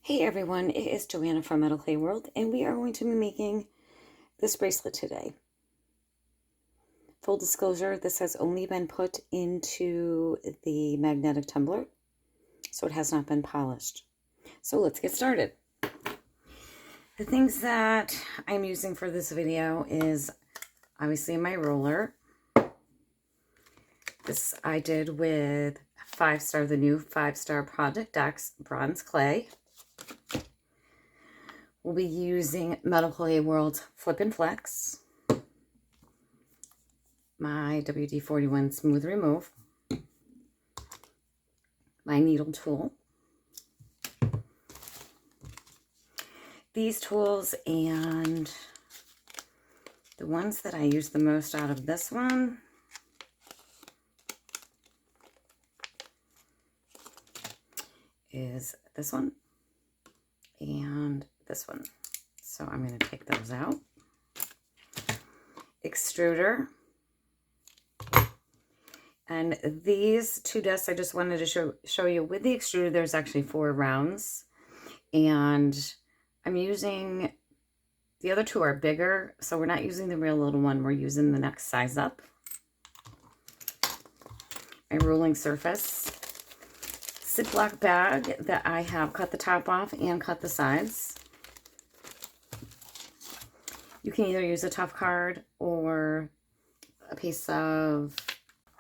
Hey everyone, it is JoAnna from Metal Clay World, and we are going to be making this bracelet today. Full disclosure, this has only been put into the magnetic tumbler, so it has not been polished. So let's get started. The things that I'm using for this video is obviously my roller. This I did with the new 5-star Project X bronze clay. We'll be using Metal Clay World's Flip and Flex, my WD-41 Smooth Remove, my needle tool, these tools, and the ones that I use the most out of this one is this one and this one. So I'm going to take those out. Extruder. And these two discs, I just wanted to show you with the extruder, there's actually 4 rounds. And I'm using, the other 2 are bigger, so we're not using the real little one, we're using the next size up. My ruling surface. Ziploc bag that I have cut the top off and cut the sides. You can either use a tough card or a piece of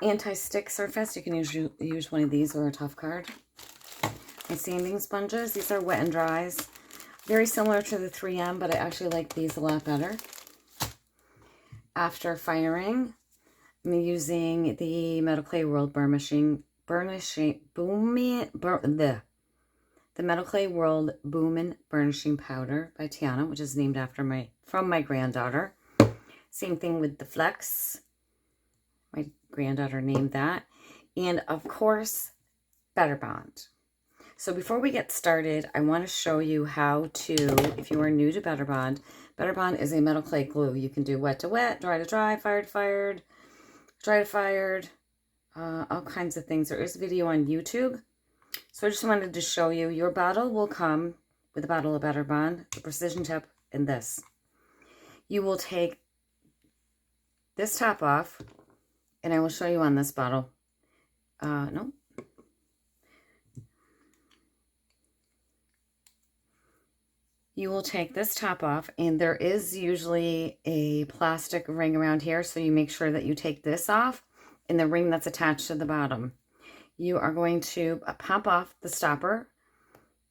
anti-stick surface. You can use one of these or a tough card. My sanding sponges, these are wet and dries. Very similar to the 3M, but I actually like these a lot better. After firing, I'm using the Metal Clay World the Metal Clay World Boomin' Burnishing Powder by JoAnna, which is named after from my granddaughter. Same thing with the Flex. My granddaughter named that. And of course, Better Bond. So before we get started, I want to show you how to, if you are new to Better Bond is a metal clay glue. You can do wet to wet, dry to dry, fired to fired, dry to fired, all kinds of things. There is a video on YouTube. So I just wanted to show you, your bottle will come with a bottle of Better Bond, the precision tip, and this. You will take this top off, and I will show you on this bottle. No. You will take this top off, and there is usually a plastic ring around here, so you make sure that you take this off and the ring that's attached to the bottom. You are going to pop off the stopper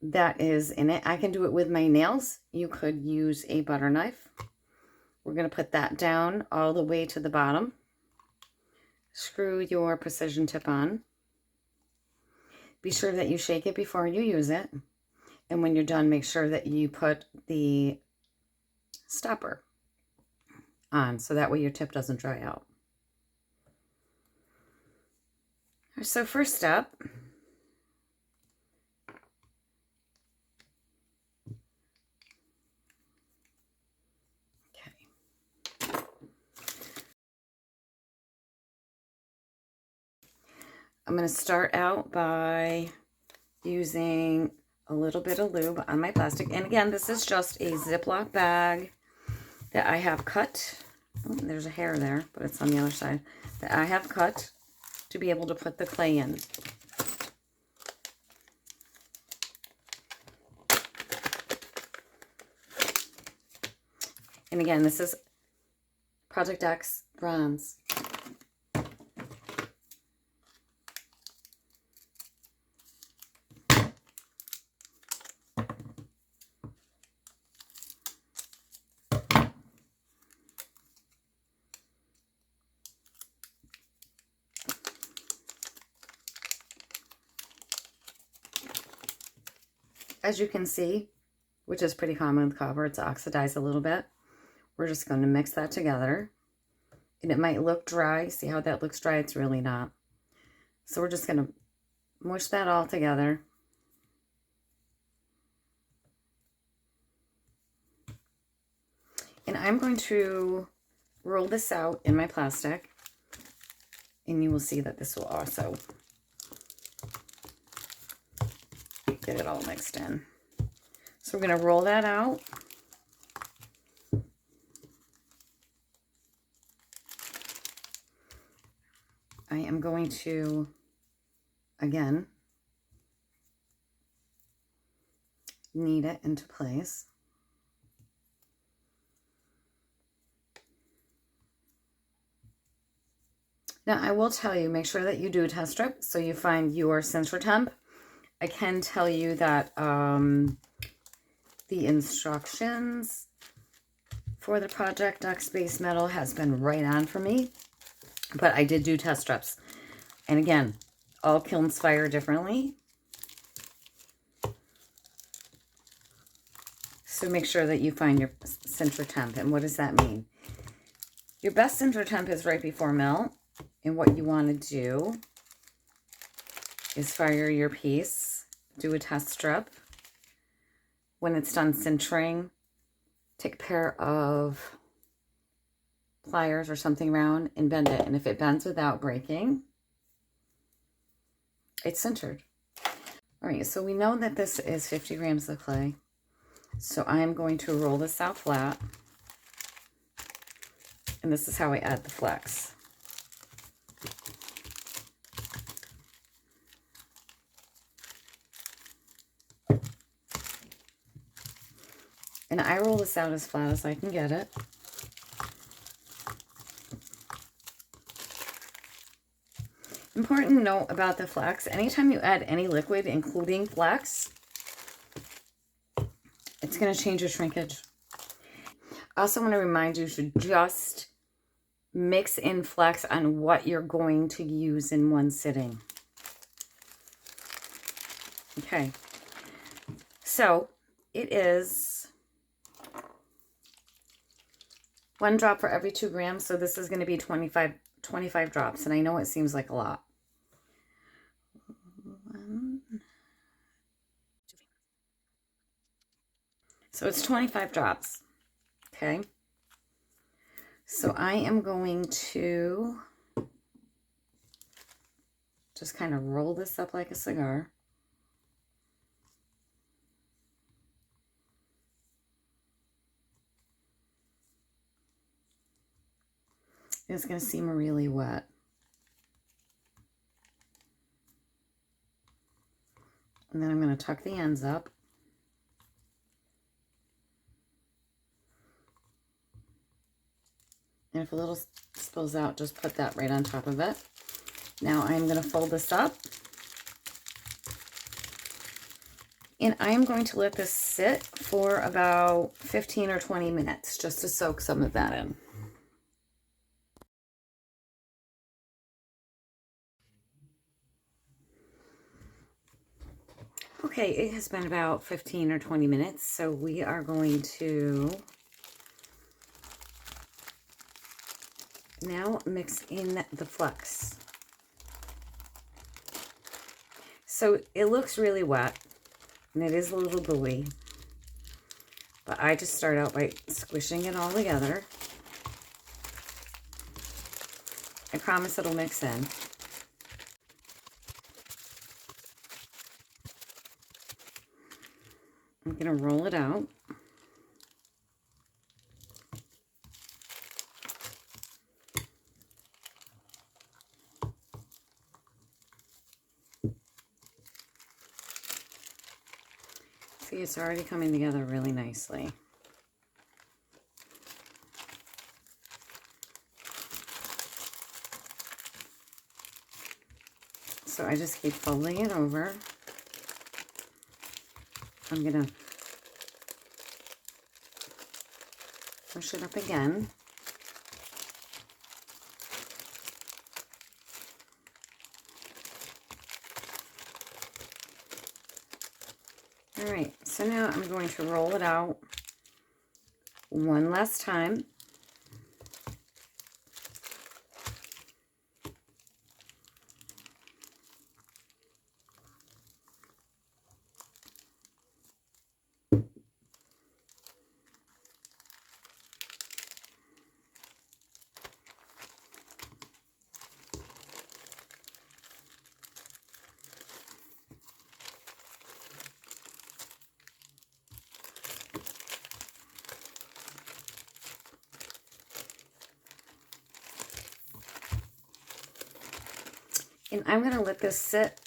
that is in it. I can do it with my nails. You could use a butter knife. We're going to put that down all the way to the bottom. Screw your precision tip on. Be sure that you shake it before you use it. And when you're done, make sure that you put the stopper on, so that way your tip doesn't dry out. So first up, I'm going to start out by using a little bit of lube on my plastic. And again, this is just a Ziploc bag that I have cut. Oh, there's a hair there, but it's on the other side. That I have cut to be able to put the clay in. And again, this is Project X bronze. As you can see, which is pretty common with copper, it's oxidized a little bit. We're just going to mix that together. And it might look dry. See how that looks dry? It's really not. So we're just going to mush that all together. And I'm going to roll this out in my plastic. And you will see that this will also get it all mixed in. So we're going to roll that out. I am going to, again, knead it into place. Now, I will tell you, make sure that you do a test strip so you find your center temp. I can tell you that the instructions for the Project Ducks Base Metal has been right on for me, but I did do test strips. And again, all kilns fire differently. So make sure that you find your center temp. And what does that mean? Your best center temp is right before melt. And what you want to do is fire your piece, do a test strip. When it's done sintering, take a pair of pliers or something round and bend it. And if it bends without breaking, it's sintered. All right, so we know that this is 50 grams of clay. So I'm going to roll this out flat. And this is how I add the flex. And I roll this out as flat as I can get it. Important note about the flex, anytime you add any liquid, including flex, it's going to change your shrinkage. I also want to remind you to just mix in flex on what you're going to use in one sitting. Okay, so it is 1 drop for every 2 grams, so this is going to be 25 drops, and I know it seems like a lot. So it's 25 drops, okay? So I am going to just kind of roll this up like a cigar. It's going to seem really wet. And then I'm going to tuck the ends up. And if a little spills out, just put that right on top of it. Now I'm going to fold this up. And I'm going to let this sit for about 15 or 20 minutes just to soak some of that in. Okay, it has been about 15 or 20 minutes, so we are going to now mix in the flex. So it looks really wet, and it is a little gooey, but I just start out by squishing it all together. I promise it'll mix in. I'm going to roll it out. See, it's already coming together really nicely. So I just keep folding it over. I'm going to push it up again. All right, so now I'm going to roll it out one last time. And I'm going to let this sit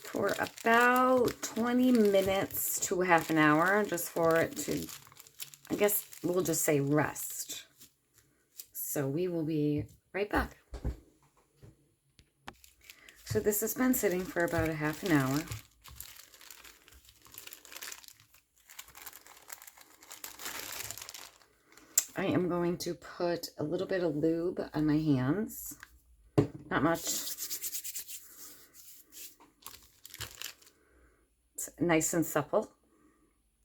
for about 20 minutes to half an hour, just for it to, I guess we'll just say rest. So we will be right back. So this has been sitting for about a half an hour. I am going to put a little bit of lube on my hands. Not much. It's nice and supple.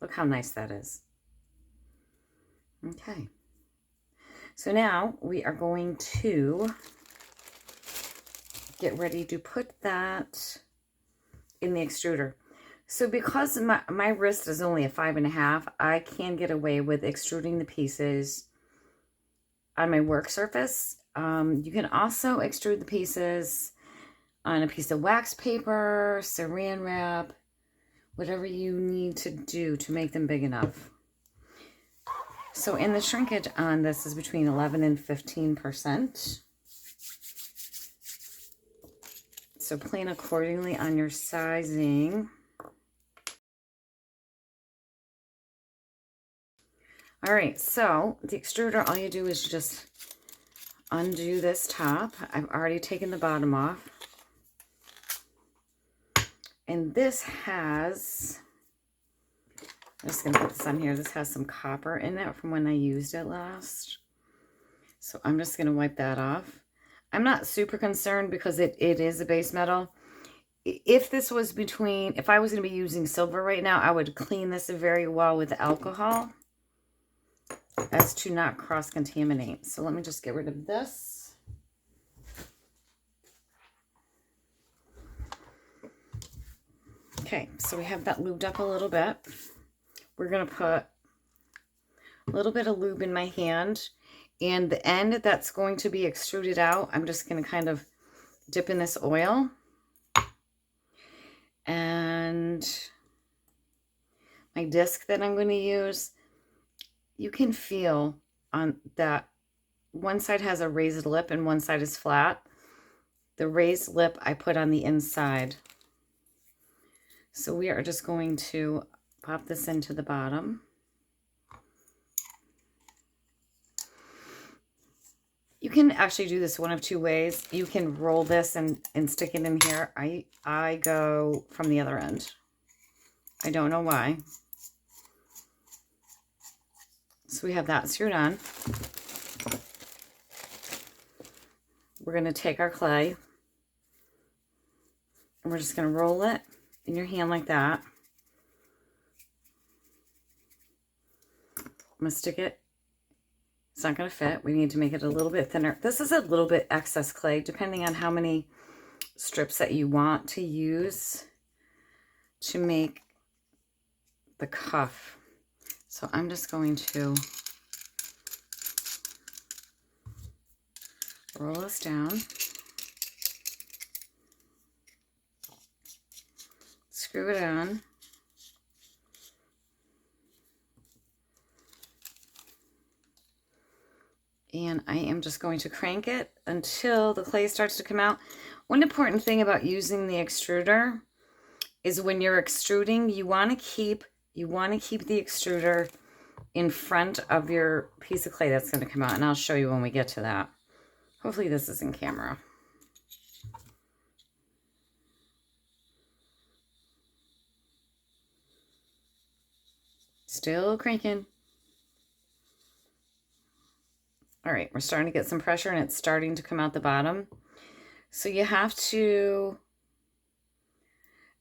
Look how nice that is. Okay. So now we are going to get ready to put that in the extruder. So because my wrist is only a 5.5, I can get away with extruding the pieces on my work surface. You can also extrude the pieces on a piece of wax paper, saran wrap, whatever you need to do to make them big enough. So in the shrinkage on this is between 11 and 15%. So plan accordingly on your sizing. All right, so the extruder, all you do is just undo this top. I've already taken the bottom off. And this has, I'm just going to put this on here. This has some copper in it from when I used it last. So I'm just going to wipe that off. I'm not super concerned because it is a base metal. If this was if I was going to be using silver right now, I would clean this very well with alcohol as to not cross-contaminate. So let me just get rid of this. Okay, so we have that lubed up a little bit. We're going to put a little bit of lube in my hand, and the end that's going to be extruded out, I'm just going to kind of dip in this oil. And my disc that I'm going to use, you can feel on that one side has a raised lip and one side is flat. The raised lip I put on the inside. So we are just going to pop this into the bottom. You can actually do this one of two ways. You can roll this and stick it in here. I go from the other end. I don't know why. So we have that screwed on. We're going to take our clay and we're just going to roll it in your hand like that. I'm going to stick it. It's not going to fit. We need to make it a little bit thinner. This is a little bit excess clay, depending on how many strips that you want to use to make the cuff. So I'm just going to roll this down, screw it on, and I am just going to crank it until the clay starts to come out. One important thing about using the extruder is when you're extruding, you want to keep the extruder in front of your piece of clay that's going to come out, and I'll show you when we get to that. Hopefully this is in camera. Still cranking. All right, we're starting to get some pressure and it's starting to come out the bottom. So you have to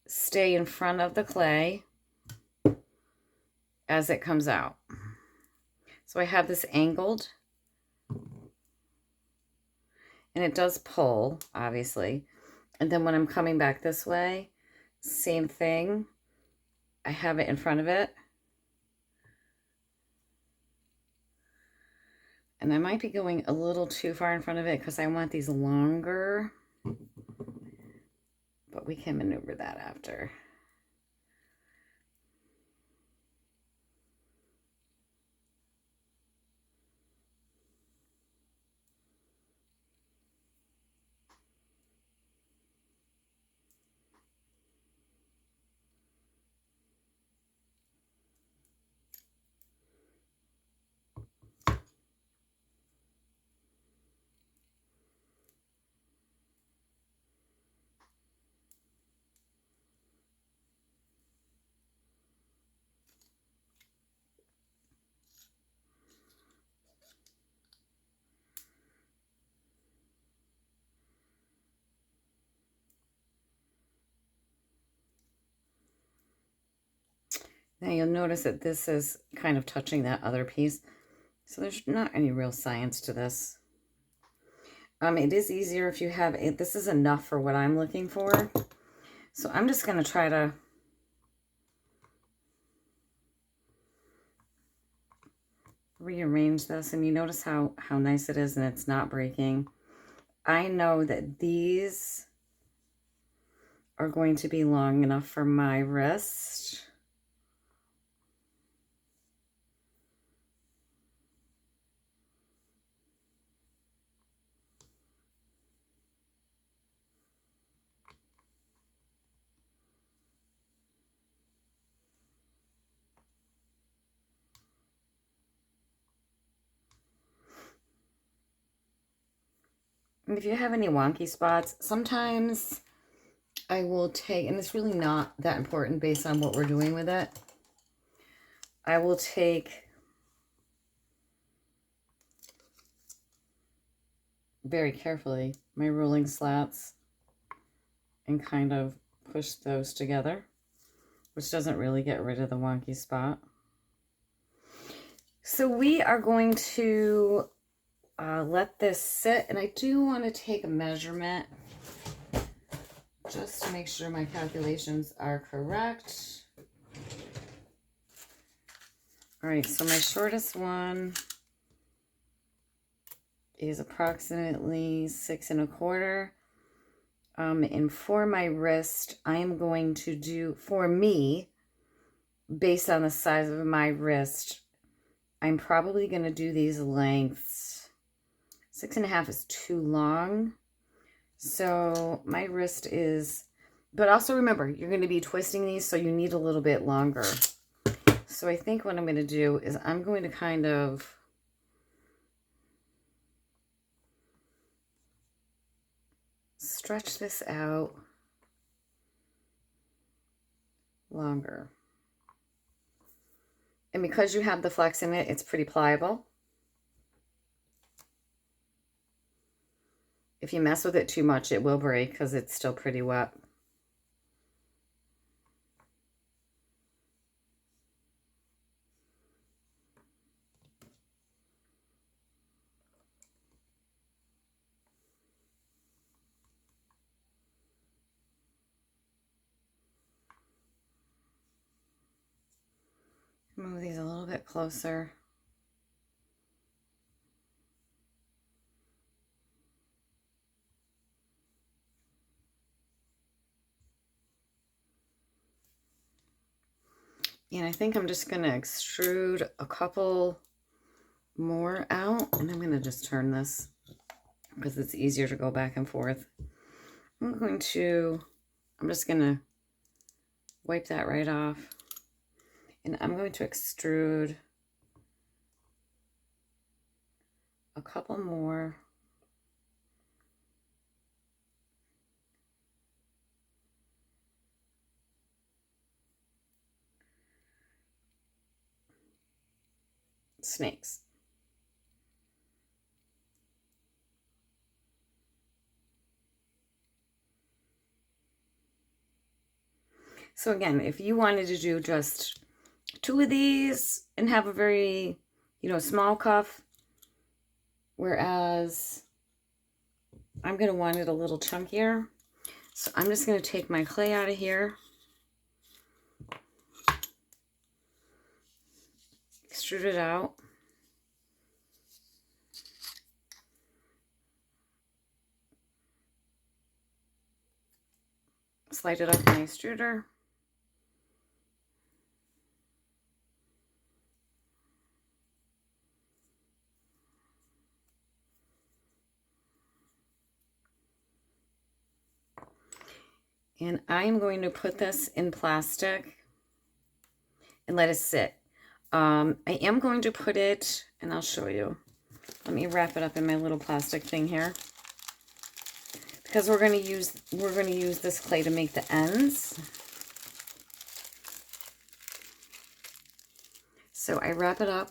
stay in front of the clay as it comes out. So I have this angled and it does pull, obviously. And then when I'm coming back this way, same thing. I have it in front of it. And I might be going a little too far in front of it because I want these longer. But we can maneuver that after. Now you'll notice that this is kind of touching that other piece. So there's not any real science to this. It is easier if you have it. This is enough for what I'm looking for. So I'm just going to try to rearrange this, and you notice how nice it is and it's not breaking. I know that these are going to be long enough for my wrist. And if you have any wonky spots, sometimes I will take, and it's really not that important based on what we're doing with it, I will take very carefully my ruling slats and kind of push those together, which doesn't really get rid of the wonky spot. So we are going to let this sit, and I do want to take a measurement just to make sure my calculations are correct. All right, so my shortest one is approximately 6 1/4. And for my wrist, I'm going to do, for me, based on the size of my wrist, I'm probably going to do these lengths. 6 1/2 is too long. So my wrist is, but also remember, you're going to be twisting these, so you need a little bit longer. So I think what I'm going to do is I'm going to kind of stretch this out longer. And because you have the flex in it, it's pretty pliable. If you mess with it too much, it will break because it's still pretty wet. Move these a little bit closer. And I think I'm just going to extrude a couple more out, and I'm going to just turn this because it's easier to go back and forth. I'm just going to wipe that right off, and I'm going to extrude a couple more. Snakes. So again, if you wanted to do just 2 of these and have a very, small cuff, whereas I'm going to want it a little chunkier. So I'm just going to take my clay out of here, extrude it out. Slide it up my extruder. And I'm going to put this in plastic and let it sit. I am going to put it, and I'll show you. Let me wrap it up in my little plastic thing here, because we're going to use this clay to make the ends. So I wrap it up,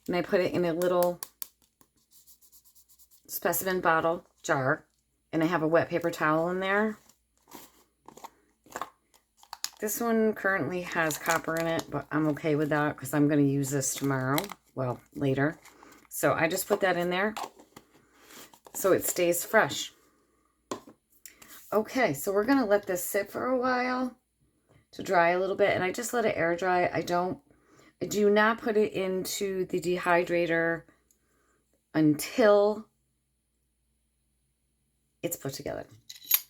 and I put it in a little specimen bottle jar, and I have a wet paper towel in there. This one currently has copper in it, but I'm okay with that because I'm going to use this tomorrow. Well, later. So I just put that in there so it stays fresh. Okay, so we're going to let this sit for a while to dry a little bit. And I just let it air dry. I do not put it into the dehydrator until it's put together.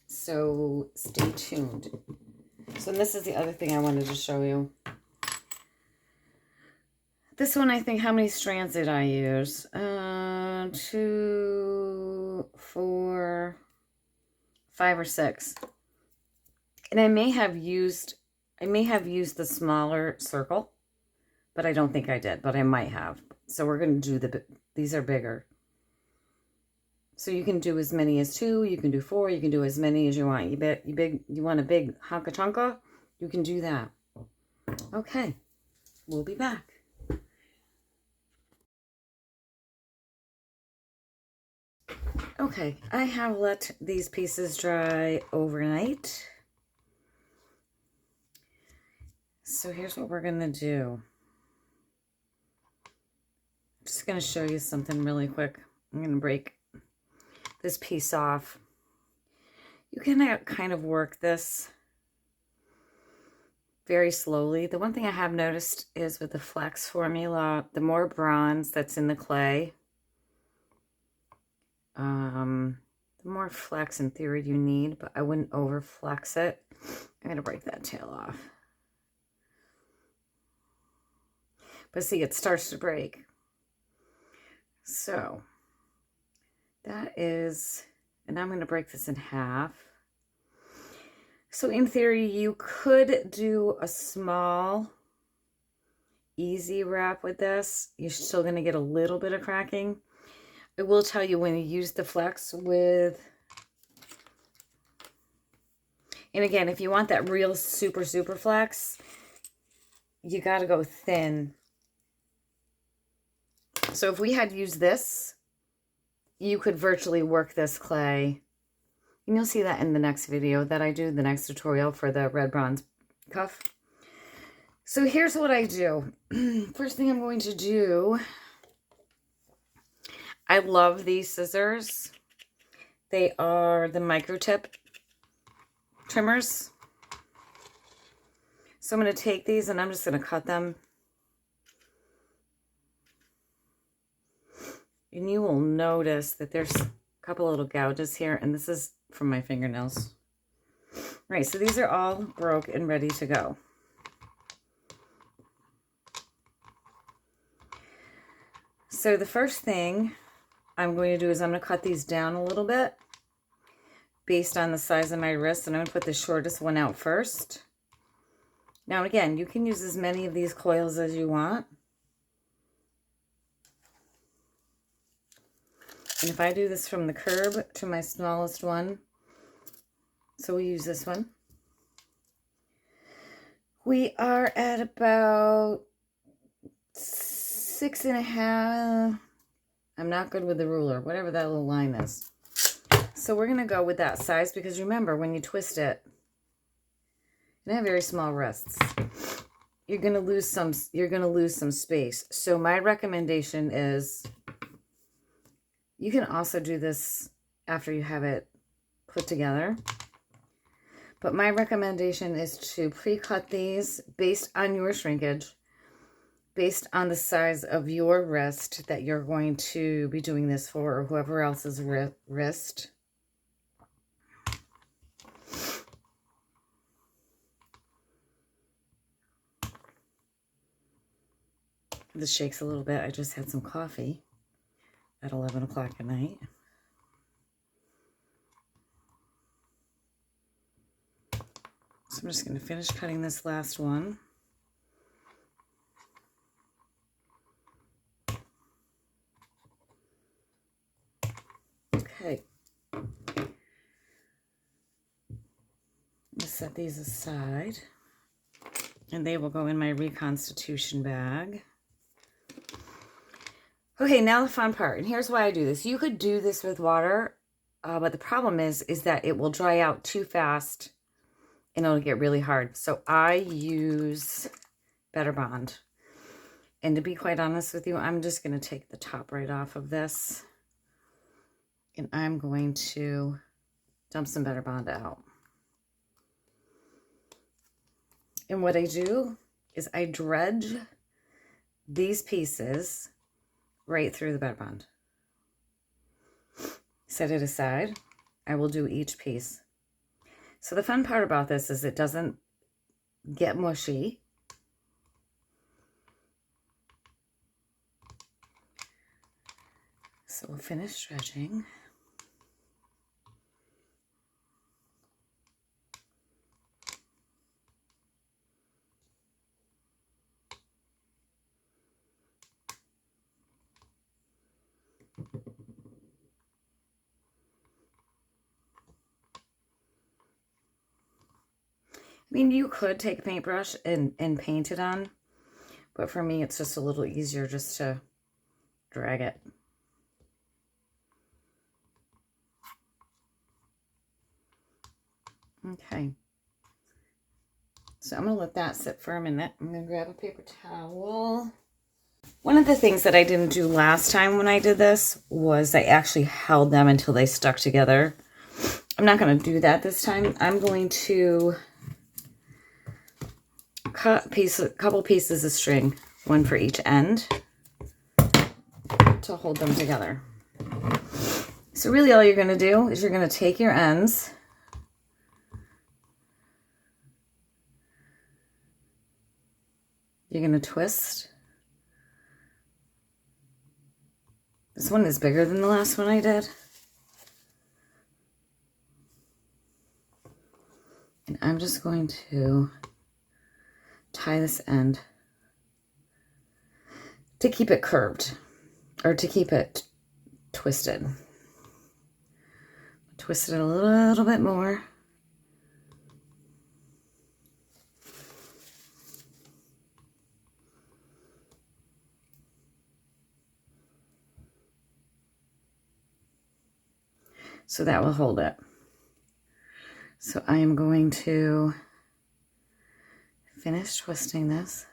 So stay tuned. So this is the other thing I wanted to show you. This one, I think, how many strands did I use? 2, 4, 5 or 6. And I may have used the smaller circle, but I don't think I did, but I might have. So we're going to do these are bigger. So you can do as many as 2, you can do 4, you can do as many as you want. You want a big honka chunka, you can do that. Okay, we'll be back. Okay, I have let these pieces dry overnight. So here's what we're gonna do. I'm just gonna show you something really quick. I'm gonna break this piece off. You can kind of work this very slowly. The one thing I have noticed is with the flex formula, the more bronze that's in the clay, the more flex in theory you need, but I wouldn't over flex it. I'm gonna break that tail off. But see, it starts to break. So that is, and I'm going to break this in half. So in theory, you could do a small, easy wrap with this. You're still going to get a little bit of cracking. I will tell you, when you use the flex with, and again, if you want that real super flex, you got to go thin. So if we had used this, you could virtually work this clay. And you'll see that in the next video that I do, the next tutorial for the red bronze cuff. So here's what I do. First thing I'm going to do, I love these scissors. They are the micro tip trimmers. So I'm going to take these and I'm just going to cut them. And you will notice that there's a couple little gouges here, and this is from my fingernails. All right, so these are all broke and ready to go. So the first thing I'm going to do is I'm going to cut these down a little bit based on the size of my wrist, and I'm going to put the shortest one out first. Now again, you can use as many of these coils as you want. And if I do this from the curb to my smallest one, so we use this one, we are at about 6.5. I'm not good with the ruler, whatever that little line is. So we're going to go with that size because remember, when you twist it, and I have very small wrists, you're going to lose some space. So my recommendation is, you can also do this after you have it put together. But my recommendation is to pre-cut these based on your shrinkage, based on the size of your wrist that you're going to be doing this for, or whoever else's wrist. This shakes a little bit. I just had some coffee at 11 o'clock at night. So I'm just going to finish cutting this last one. Okay. Let's set these aside. And they will go in my reconstitution bag. Okay, now the fun part. And here's why I do this. You could do this with water, but the problem is that it will dry out too fast and it'll get really hard. So I use Better Bond. And to be quite honest with you, I'm just going to take the top right off of this. And I'm going to dump some Better Bond out. And what I do is I dredge these pieces right through the Better Bond. Set it aside. I will do each piece. So the fun part about this is it doesn't get mushy. So we'll finish dredging. I mean, you could take a paintbrush and paint it on, but for me, it's just a little easier just to drag it. Okay. So I'm going to let that sit for a minute. I'm going to grab a paper towel. One of the things that I didn't do last time when I did this was I actually held them until they stuck together. I'm not going to do that this time. I'm going to cut a couple pieces of string, one for each end, to hold them together. So really all you're going to do is you're going to take your ends, you're going to twist. This one is bigger than the last one I did. And I'm just going to tie this end to keep it curved, or to keep it twisted. Twist it a little bit more. So that will hold it. So I am going to finish twisting this.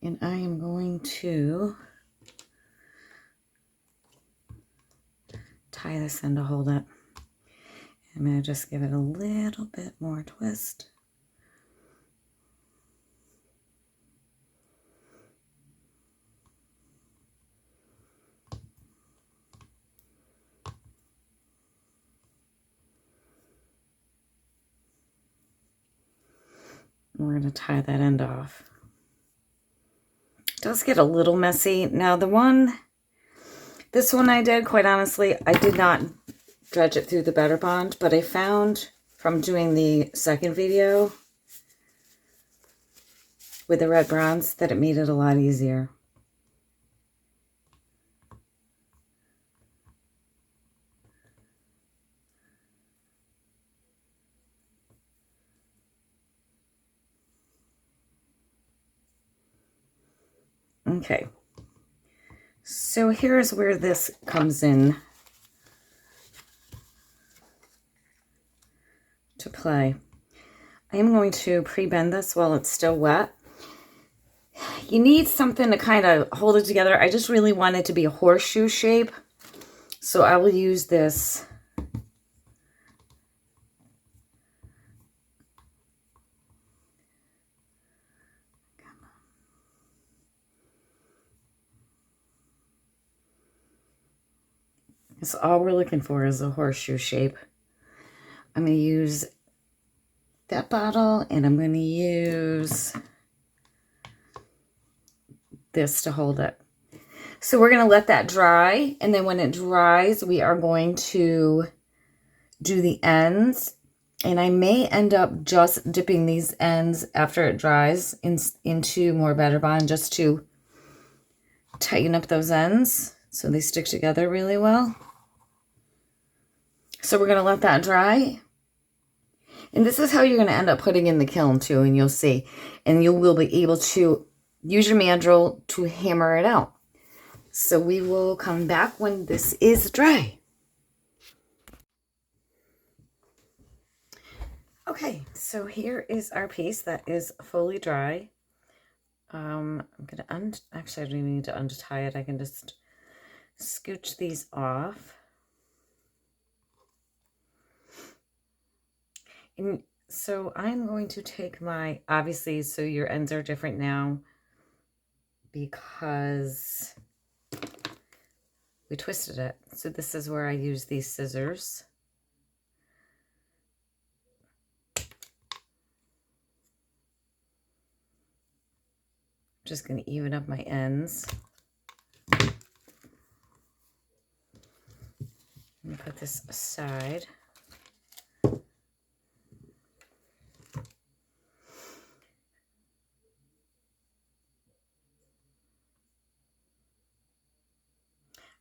And I am going to tie this in to hold it. I'm going to just give it a little bit more twist. And we're going to tie that end off. It does get a little messy. Now this one I did, quite honestly, I did not dredge it through the Better Bond, but I found from doing the second video with the red bronze that it made it a lot easier. Okay, so here's where this comes in to play. I am going to pre-bend this while it's still wet. You need something to kind of hold it together. I just really want it to be a horseshoe shape, so I will use this So all we're looking for is a horseshoe shape. I'm going to use that bottle, and I'm going to use this to hold it. So we're going to let that dry, and then when it dries, we are going to do the ends. And I may end up just dipping these ends after it dries into more Better Bond just to tighten up those ends so they stick together really well. So we're going to let that dry. And this is how you're going to end up putting in the kiln too, and you'll see. And you will be able to use your mandrel to hammer it out. So we will come back when this is dry. Okay, so here is our piece that is fully dry. I'm going to, actually I don't even need to untie it. I can just scooch these off. And so I'm going to take my, obviously, so your ends are different now because we twisted it. So this is where I use these scissors. Just going to even up my ends. Let me put this aside.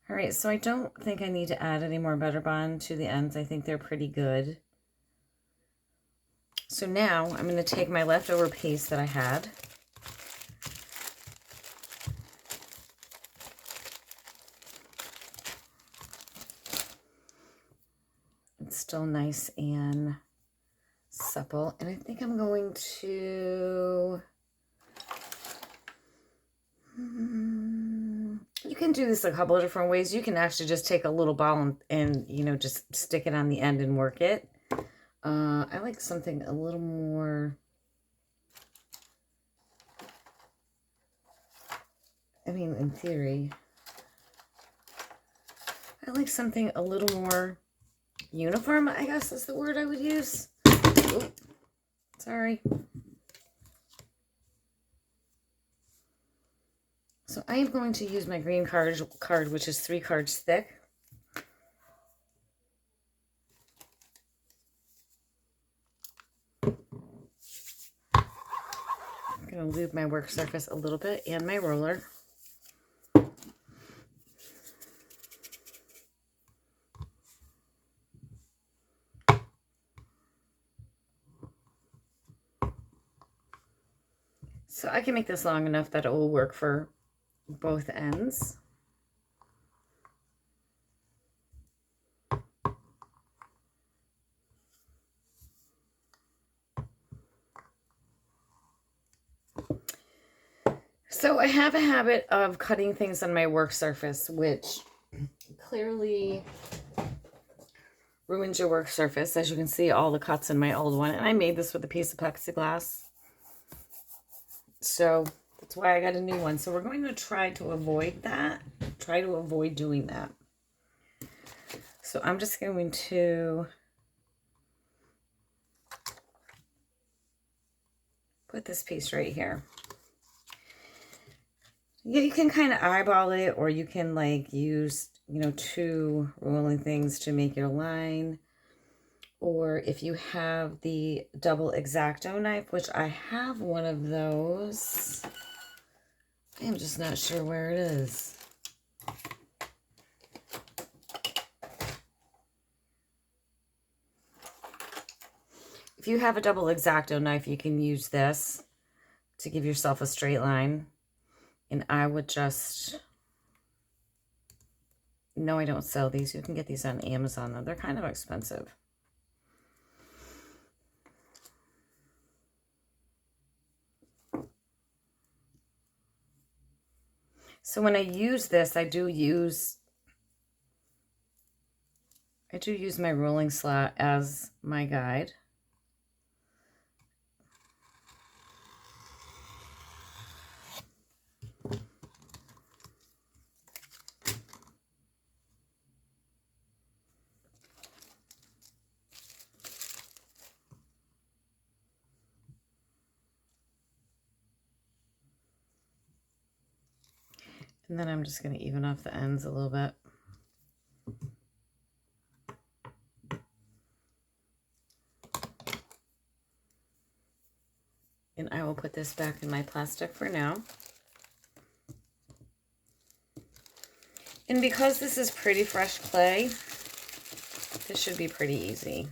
All right, so I don't think I need to add any more butter bond to the ends. I think they're pretty good. So now I'm going to take my leftover paste that I had. It's still nice and supple. And I think I'm going to... You can do this a couple of different ways. You can actually just take a little ball and you know, just stick it on the end and work it. I like something a little more... I mean, in theory, I like something a little more uniform, I guess is the word I would use. Oop, sorry. So I am going to use my green card, which is 3 cards thick. I'm going to lube my work surface a little bit and my roller. So I can make this long enough that it will work for both ends. So I have a habit of cutting things on my work surface, which clearly ruins your work surface. As you can see, all the cuts in my old one. And I made this with a piece of plexiglass. So that's why I got a new one. So we're going to try to avoid that. Try to avoid doing that. So I'm just going to put this piece right here. Yeah, you can kind of eyeball it, or you can like use, you know, 2 rolling things to make your line. Or if you have the double X-Acto knife, which I have one of those. I'm just not sure where it is. If you have a double X-Acto knife, you can use this to give yourself a straight line. And I would just... No, I don't sell these. You can get these on Amazon, though. They're kind of expensive. So when I use this, I do use my rolling slot as my guide. And then I'm just going to even off the ends a little bit. And I will put this back in my plastic for now. And because this is pretty fresh clay, this should be pretty easy.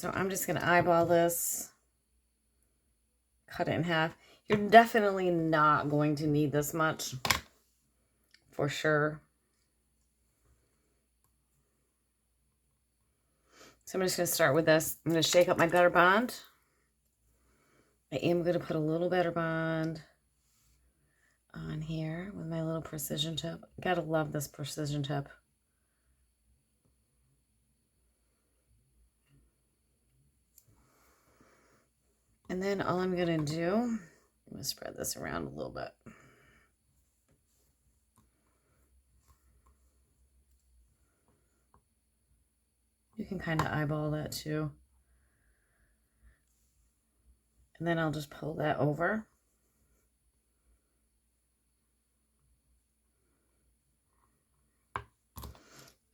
So I'm just going to eyeball this, cut it in half. You're definitely not going to need this much, for sure. So I'm just going to start with this. I'm going to shake up my Butter Bond. I am going to put a little Butter Bond on here with my little precision tip. Gotta love this precision tip. And then all I'm going to do, I'm going to spread this around a little bit. You can kind of eyeball that too. And then I'll just pull that over. I'm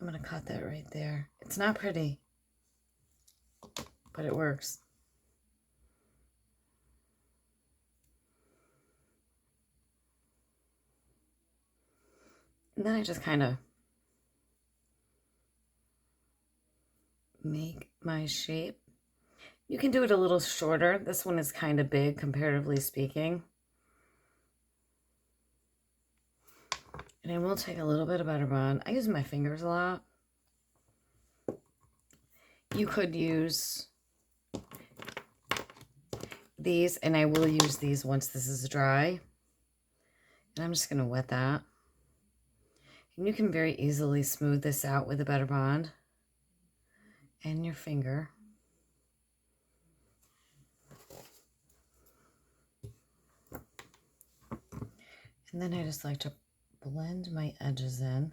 going to cut that right there. It's not pretty, but it works. And then I just kind of make my shape. You can do it a little shorter. This one is kind of big, comparatively speaking. And I will take a little bit of Butter Bond. I use my fingers a lot. You could use these, and I will use these once this is dry. And I'm just going to wet that. And you can very easily smooth this out with a Butter Bond and your finger. And then I just like to blend my edges in.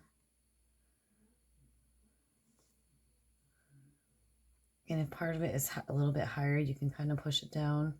And if part of it is a little bit higher, you can kind of push it down.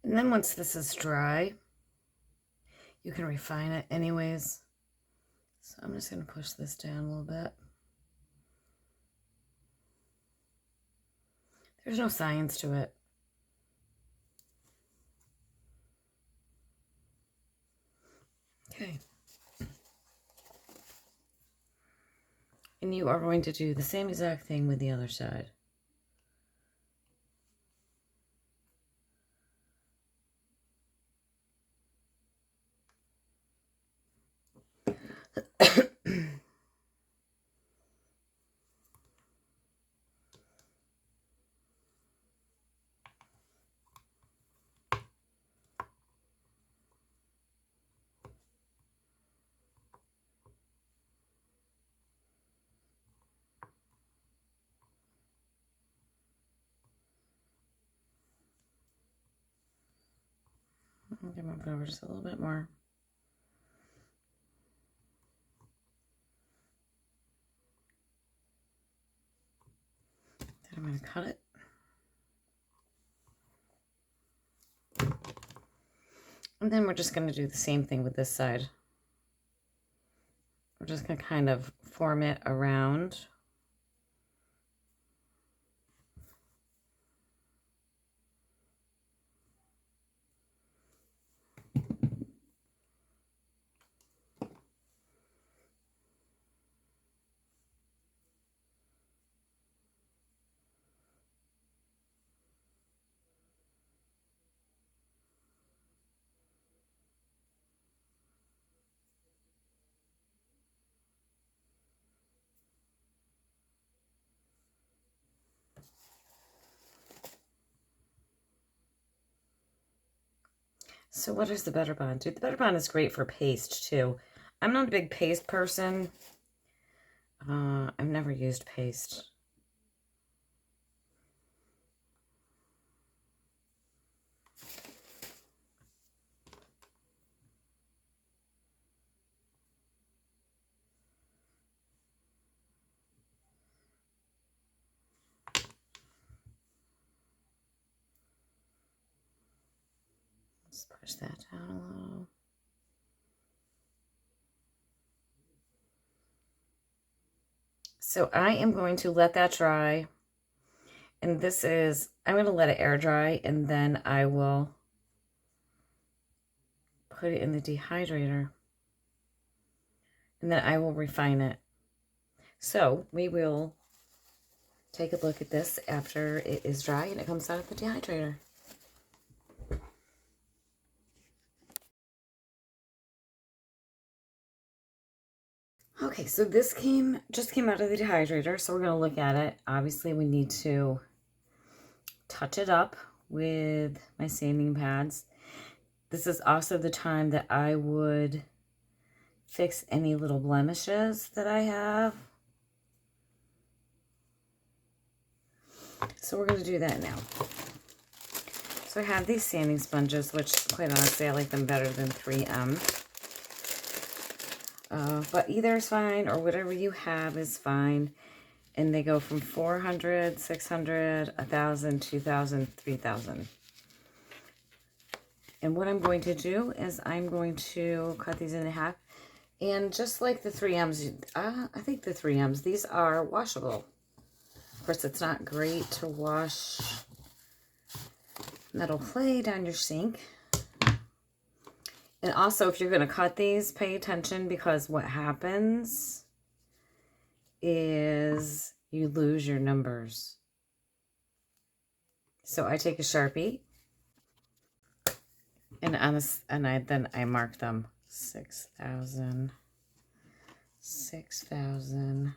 And then once this is dry, you can refine it anyways. So I'm just going to push this down a little bit. There's no science to it. Okay. And you are going to do the same exact thing with the other side. I'll get my over just a little bit more. Then I'm going to cut it. And then we're just going to do the same thing with this side. We're just going to kind of form it around. So what does the Butter Bond do? The Butter Bond is great for paste too. I'm not a big paste person. I've never used paste. Just push that down a little. So I am going to let that dry. And this is, I'm going to let it air dry, and then I will put it in the dehydrator. And then I will refine it. So we will take a look at this after it is dry and it comes out of the dehydrator. Okay, so this just came out of the dehydrator, so we're going to look at it. Obviously, we need to touch it up with my sanding pads. This is also the time that I would fix any little blemishes that I have. So we're going to do that now. So I have these sanding sponges, which quite honestly, I like them better than 3M. But either is fine, or whatever you have is fine. And they go from 400, 600, 1,000, 2,000, 3,000. And what I'm going to do is I'm going to cut these in half. And just like the 3Ms, I think the 3Ms, these are washable. Of course, it's not great to wash metal clay down your sink. And also, if you're going to cut these, pay attention, because what happens is you lose your numbers. So I take a Sharpie, and then I mark them 6,000, 6,000,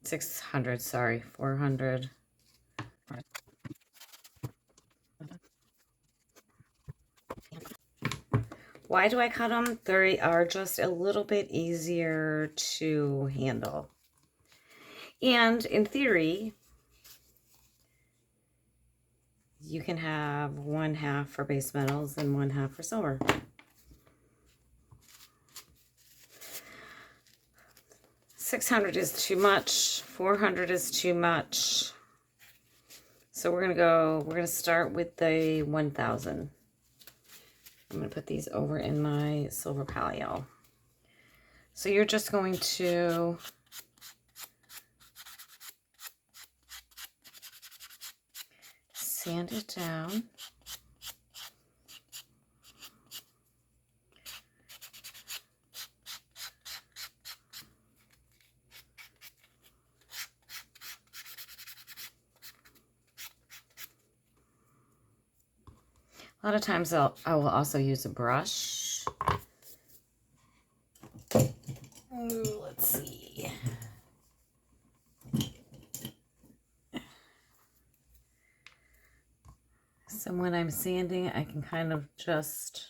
600, sorry, 400. Why do I cut them? They are just a little bit easier to handle. And in theory, you can have 1/2 for base metals and 1/2 for silver. $600 is too much. 400 is too much. So we're gonna start with the 1,000. I'm going to put these over in my silver paleo. So you're just going to sand it down. A lot of times I will also use a brush. Ooh, let's see. So when I'm sanding, I can kind of just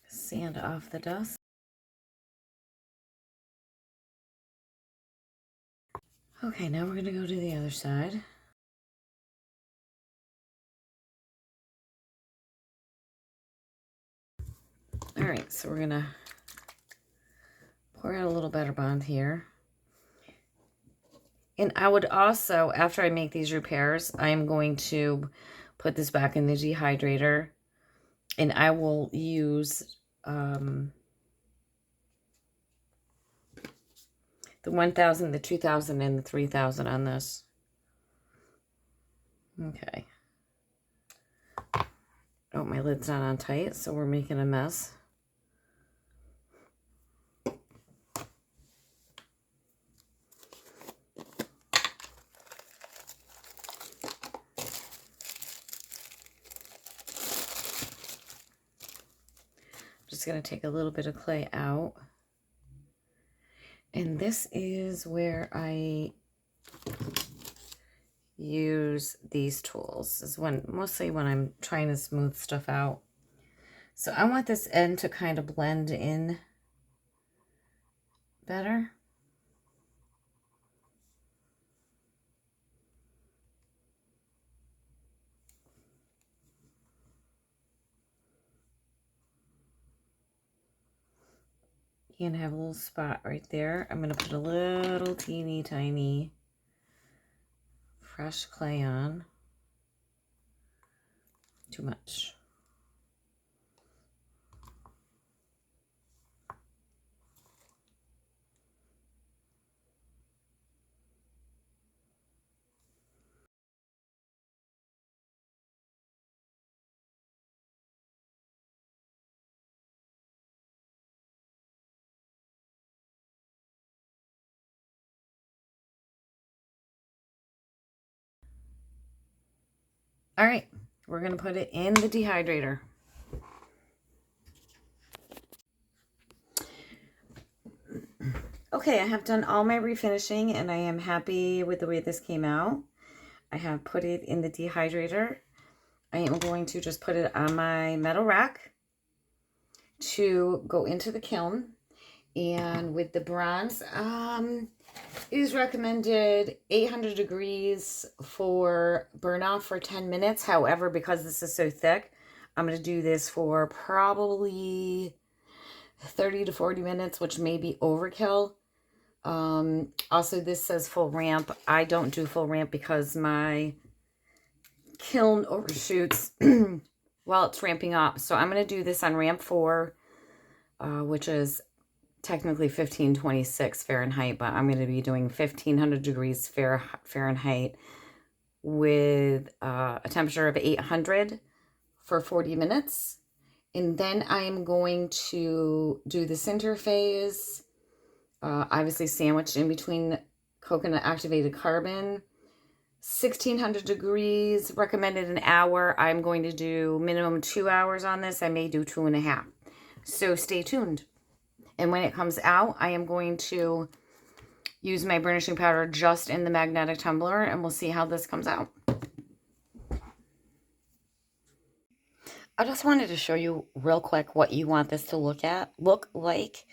sand off the dust. Okay, now we're going to go to the other side. All right, so we're going to pour out a little Better Bond here. And I would also, after I make these repairs, I'm going to put this back in the dehydrator. And I will use the 1,000, the 2,000, and the 3,000 on this. Okay. Oh, my lid's not on tight, so we're making a mess. Just going to take a little bit of clay out. And this is where I use these tools. This is mostly when I'm trying to smooth stuff out. So I want this end to kind of blend in better. And have a little spot right there. I'm going to put a little teeny tiny fresh clay on. too much. All right, we're going to put it in the dehydrator. Okay, I have done all my refinishing and I am happy with the way this came out. I have put it in the dehydrator. I am going to just put it on my metal rack to go into the kiln. And with the bronze, it is recommended 800 degrees for burn off for 10 minutes. However, because this is so thick, I'm going to do this for probably 30 to 40 minutes, which may be overkill. Also, this says full ramp. I don't do full ramp because my kiln overshoots while it's ramping up. So I'm going to do this on ramp 4, which is technically 1526 Fahrenheit, but I'm going to be doing 1500 degrees Fahrenheit with a temperature of 800 for 40 minutes. And then I am going to do the center phase, obviously sandwiched in between coconut activated carbon. 1600 degrees, recommended an hour. I'm going to do minimum 2 hours on this. I may do 2.5. So stay tuned. And when it comes out, I am going to use my burnishing powder just in the magnetic tumbler, and we'll see how this comes out. I just wanted to show you real quick what you want this to look like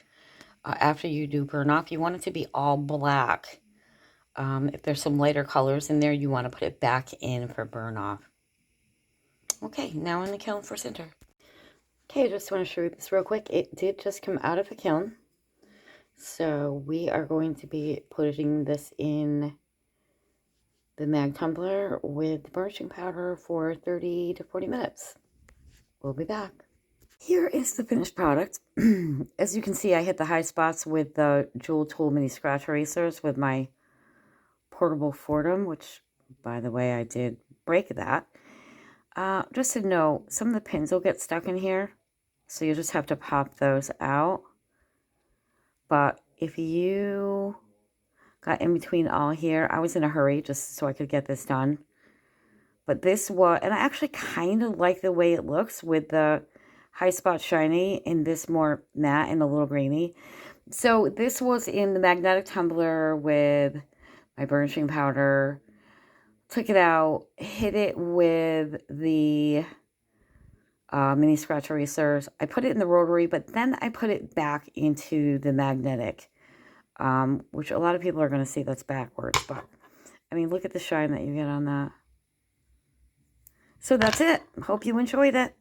after you do burn off. You want it to be all black. If there's some lighter colors in there, you want to put it back in for burn off. Okay, now in the kiln for center. Okay, I just want to show you this real quick. It did just come out of the kiln. So we are going to be putting this in the mag tumbler with the burnishing powder for 30 to 40 minutes. We'll be back. Here is the finished product. As you can see, I hit the high spots with the Jewel Tool mini scratch erasers with my portable Fordham, which, by the way, I did break that. Just to know, some of the pins will get stuck in here, so you just have to pop those out. But if you got in between all here, I was in a hurry just so I could get this done. But this was, and I actually kind of like the way it looks with the high spot shiny and this more matte and a little grainy. So this was in the magnetic tumbler with my burnishing powder. Took it out, hit it with the mini scratch erasers. I put it in the rotary, but then I put it back into the magnetic, which a lot of people are going to see that's backwards. But, I mean, look at the shine that you get on that. So that's it. Hope you enjoyed it.